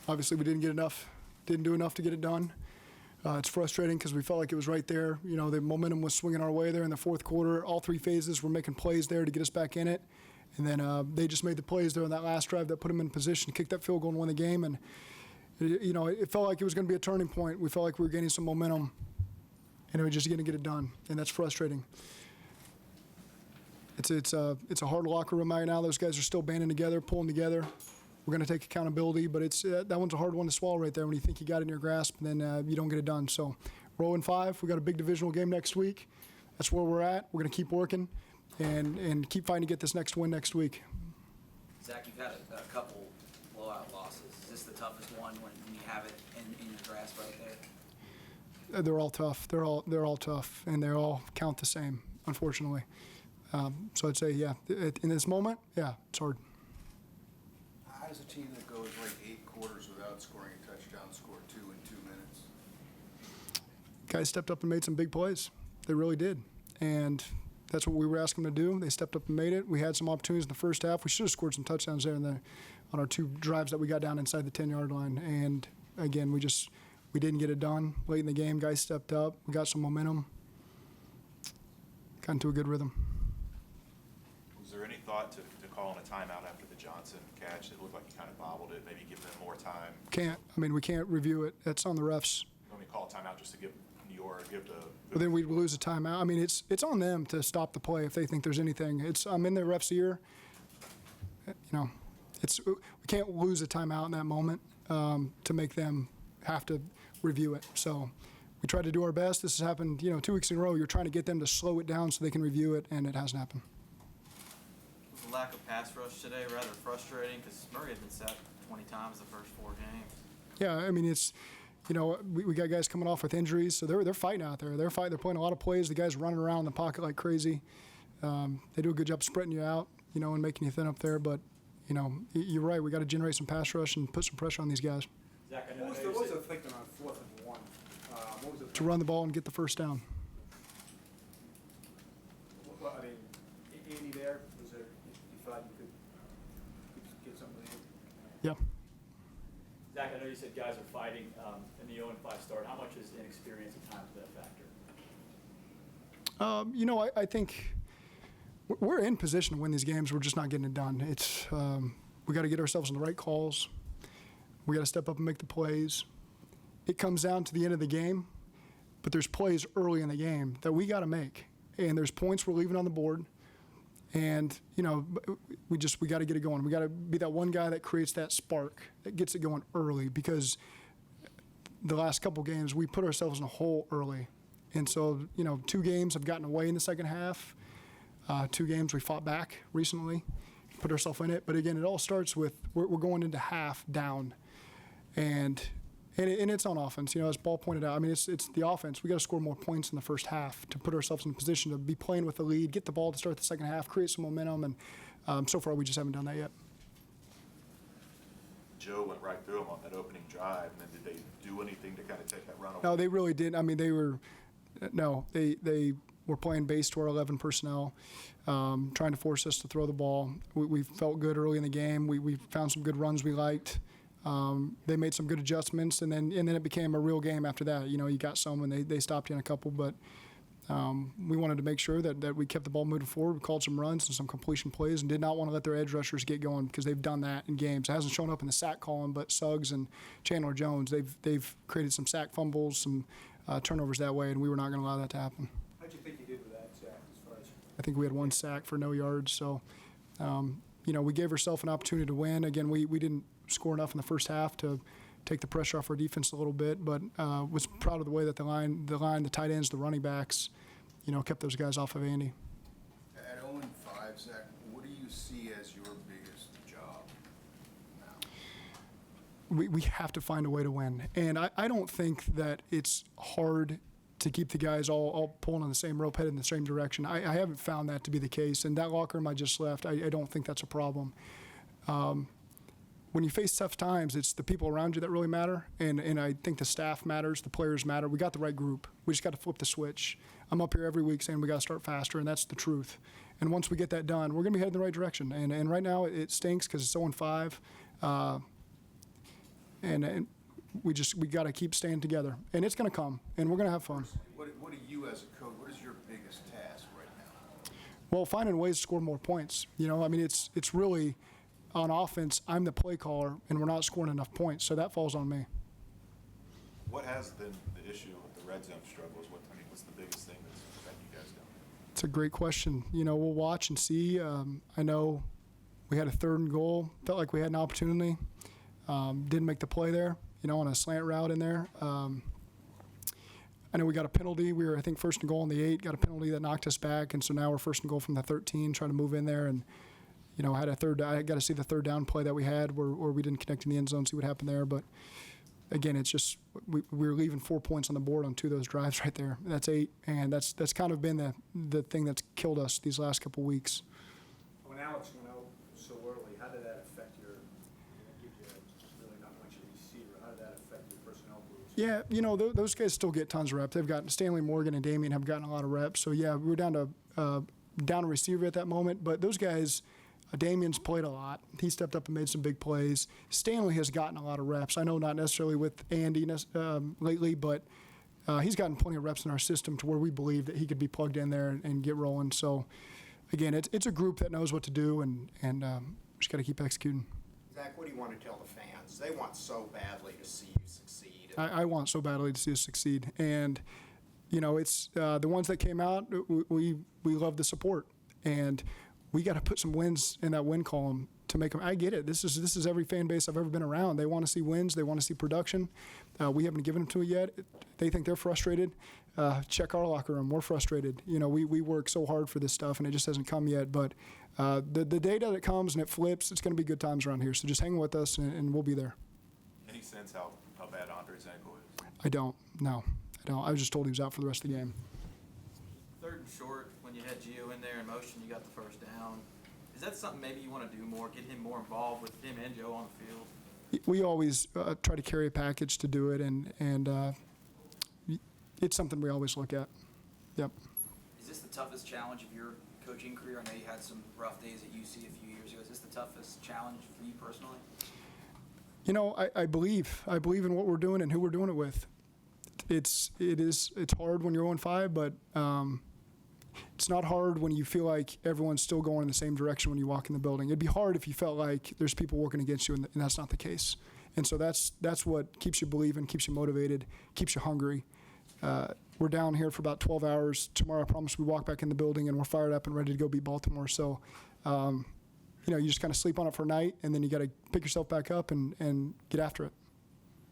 Obviously, we didn't do enough to get it done. It's frustrating because we felt like it was right there. You know, the momentum was swinging our way there in the fourth quarter. All three phases were making plays there to get us back in it. And then they just made the plays there on that last drive that put them in position to kick that field goal and win the game. And, you know, it felt like it was going to be a turning point. We felt like we were gaining some momentum, and we were just going to get it done. And that's frustrating. It's a hard locker room right now. Those guys are still banding together, pulling together. We're going to take accountability, but it's that one's a hard one to swallow right there when you think you got it in your grasp and then you don't get it done. So we're 0-5. We got a big divisional game next week. That's where we're at. We're going to keep working and keep fighting to get this next win next week. Zach, you've had a couple blowout losses. Is this the toughest one when you have it in your grasp right there? They're all tough. They're all tough, and they all count the same, unfortunately. So I'd say, yeah, in this moment, yeah, it's hard. How does a team that goes like 8 quarters without scoring a touchdown score 2 in 2 minutes? Guys stepped up and made some big plays. They really did. And that's what we were asking them to do. They stepped up and made it. We had some opportunities in the first half. We should have scored some touchdowns there on our 2 drives that we got down inside the 10-yard line. And, again, we didn't get it done late in the game. Guys stepped up. We got some momentum. Got into a good rhythm. Was there any thought to calling a timeout after the Johnson catch? It looked like you kind of bobbled it, maybe give them more time. Can't. I mean, we can't review it. It's on the refs. Let me call a timeout just to give the. But then we'd lose a timeout. I mean, it's on them to stop the play if they think there's anything. I'm in the ref's ear. You know, we can't lose a timeout in that moment to make them have to review it. So we tried to do our best. This has happened, 2 weeks in a row. You're trying to get them to slow it down so they can review it, and it hasn't happened. Was the lack of pass rush today rather frustrating? Because Murray had been sacked 20 times the first 4 games. Yeah, I mean, it's, we got guys coming off with injuries, so they're fighting out there. They're fighting. They're playing a lot of plays. The guys running around in the pocket like crazy. They do a good job spreading you out, and making you thin up there. But, you're right. We got to generate some pass rush and put some pressure on these guys. Zach, what was the thinking on 4th and 1? What was to run the ball and get the first down. Well, I mean, Andy there, was there, you thought you could get something in? Yeah. Zach, I know you said guys are fighting in the 0-5 start. How much is inexperience at times that factor? I think we're in position to win these games. We're just not getting it done. It's we got to get ourselves in the right calls. We got to step up and make the plays. It comes down to the end of the game, but there's plays early in the game that we got to make, and there's points we're leaving on the board. And, we got to get it going. We got to be that one guy that creates that spark, that gets it going early, because the last couple games we put ourselves in a hole early. And so, 2 games have gotten away in the second half. 2 games we fought back recently, put ourselves in it. But again, it all starts with we're going into half down. And it's on offense, as Ball pointed out. I mean, it's the offense. We got to score more points in the first half to put ourselves in a position to be playing with the lead, get the ball to start the second half, create some momentum, and so far we just haven't done that yet. Joe went right through them on that opening drive, and then did they do anything to kind of take that run away? No, they really didn't. I mean, they were playing base to our 11 personnel, trying to force us to throw the ball. We felt good early in the game. We found some good runs we liked. They made some good adjustments, and then it became a real game after that. You got some, and they stopped you in a couple, but we wanted to make sure that we kept the ball moving forward. We called some runs and some completion plays, and did not want to let their edge rushers get going, because they've done that in games. It hasn't shown up in the sack column, but Suggs and Chandler Jones, they've created some sack fumbles, some turnovers that way, and we were not going to allow that to happen. How'd you think you did with that, Zach, as far as? I think we had 1 sack for no yards, so we gave ourselves an opportunity to win. Again, we didn't score enough in the first half to take the pressure off our defense a little bit, but was proud of the way that the tight ends, the running backs, kept those guys off of Andy. At 0-5, Zach, what do you see as your biggest job now? We have to find a way to win, and I don't think that it's hard to keep the guys all pulling on the same rope, headed in the same direction. I haven't found that to be the case. And that locker room I just left, I don't think that's a problem. When you face tough times, it's the people around you that really matter. And I think the staff matters, the players matter. We got the right group. We just got to flip the switch. I'm up here every week saying we got to start faster, and that's the truth. And once we get that done, we're going to be heading in the right direction. And right now it stinks because it's 0-5. and we got to keep staying together, and it's going to come, and we're going to have fun. What do you as a coach, what is your biggest task right now? Well, finding ways to score more points. I mean, it's really on offense. I'm the play caller, and we're not scoring enough points, so that falls on me. What has been the issue with the red zone struggles? What's the biggest thing that's preventing you guys going? It's a great question. We'll watch and see. I know we had a 3rd and goal. Felt like we had an opportunity. Didn't make the play there, on a slant route in there. I know we got a penalty. We were, I think, 1st and goal on the 8, got a penalty that knocked us back, and so now we're 1st and goal from the 13, trying to move in there. And, had a I got to see the 3rd down play that we had where we didn't connect in the end zone, see what happened there. But, again, it's just we were leaving 4 points on the board on 2 of those drives right there. That's 8, and that's kind of been the thing that's killed us these last couple weeks. When Alex went out so early, how did that affect your, gives you really not much of a receiver, how did that affect your personnel groups? Yeah, those guys still get tons of reps. They've gotten Stanley Morgan and Damian have gotten a lot of reps. So, yeah, we were down a receiver at that moment. But those guys, Damian's played a lot. He stepped up and made some big plays. Stanley has gotten a lot of reps. I know not necessarily with Andy lately, but he's gotten plenty of reps in our system to where we believe that he could be plugged in there and get rolling. So, again, it's a group that knows what to do, and just got to keep executing. Zach, what do you want to tell the fans? They want so badly to see you succeed. I want so badly to see us succeed. And, it's the ones that came out, we love the support. And we got to put some wins in that win column to make them. I get it. This is every fan base I've ever been around. They want to see wins. They want to see production. We haven't given them to it yet. They think they're frustrated. Check our locker room. We're frustrated. We work so hard for this stuff, and it just hasn't come yet. But the day that it comes and it flips, it's going to be good times around here. So just hang with us, and we'll be there. Any sense how bad Andre's ankle is? I don't. No, I don't. I was just told he was out for the rest of the game. 3rd and short, when you had Gio in there in motion, you got the 1st down. Is that something maybe you want to do more, get him more involved with him and Joe on the field? We always try to carry a package to do it, and it's something we always look at. Yep. Is this the toughest challenge of your coaching career? I know you had some rough days at UC a few years ago. Is this the toughest challenge for you personally? I believe in what we're doing and who we're doing it with. It's hard when you're 0-5, but it's not hard when you feel like everyone's still going in the same direction when you walk in the building. It'd be hard if you felt like there's people working against you, and that's not the case. And so that's what keeps you believing, keeps you motivated, keeps you hungry. We're down here for about 12 hours. Tomorrow, I promise we walk back in the building, and we're fired up and ready to go beat Baltimore. So, you just kind of sleep on it for a night, and then you got to pick yourself back up and get after it.